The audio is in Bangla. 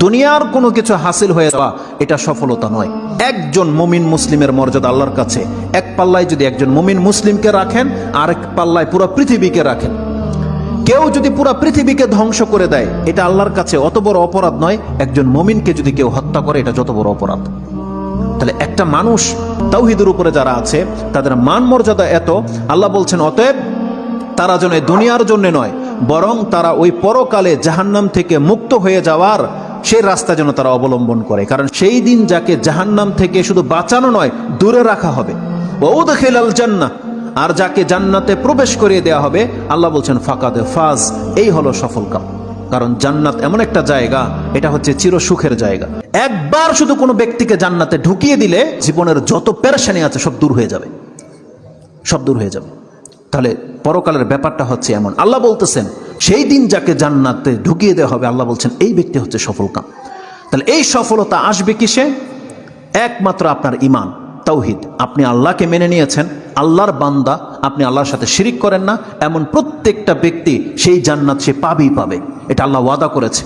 দুনিয়ার কোনো কিছু হাসিল হয়ে যাওয়া এটা সফলতা নয়। একজন মুমিন মুসলিমের মর্যাদা আল্লাহর কাছে, এক পাল্লায় যদি একজন মুমিন মুসলিমকে রাখেন, আরেক পাল্লায় পুরো পৃথিবীকে রাখেন। কেউ যদি পুরো পৃথিবীকে ধ্বংস করে দেয়, এটা আল্লাহর কাছে অত বড় অপরাধ নয়। একজন মুমিনকে যদি কেউ হত্যা করে, এটা যত বড় অপরাধ। তাহলে একটা মানুষ তাওহীদের উপরে যারা আছে, তাদের মান মর্যাদা এত, আল্লাহ বলছেন অতএব তারা যেন দুনিয়ার জন্য নয়, বরং তারা ওই পরকালে জাহান্নাম থেকে মুক্ত হয়ে যাওয়ার সেই রাস্তা যেন তারা অবলম্বন করে। কারণ সেই দিন যাকে জাহান্নাম থেকে শুধু বাঁচানো নয়, দূরে রাখা হবে। ওয়াউদখিলাল জান্নাহ, আর যাকে জান্নাতে প্রবেশ করিয়ে দেওয়া হবে, আল্লাহ বলছেন ফাকাদে ফাজ, এই হলো সফল কাম। কারণ জান্নাত এমন একটা জায়গা, এটা হচ্ছে চির সুখের জায়গা। একবার শুধু কোনো ব্যক্তিকে জান্নাতে ঢুকিয়ে দিলে জীবনের যত পেরেশানি আছে সব দূর হয়ে যাবে, সব দূর হয়ে যাবে। তাহলে পরকালের ব্যাপারটা হচ্ছে এমন। আল্লাহ বলতেছেন সেই দিন যাকে জান্নাতে ঢুকিয়ে দেওয়া হবে, আল্লাহ বলছেন এই ব্যক্তি হচ্ছে সফল কাম। তাহলে এই সফলতা আসবে কিসে? একমাত্র আপনার ঈমান, তাওহীদ। আপনি আল্লাহকে মেনে নিয়েছেন, আল্লাহর বান্দা, আপনি আল্লাহর সাথে শিরিক করেন না, এমন প্রত্যেকটা ব্যক্তি সেই জান্নাত সে পাবেই পাবে। এটা আল্লাহ ওয়াদা করেছে।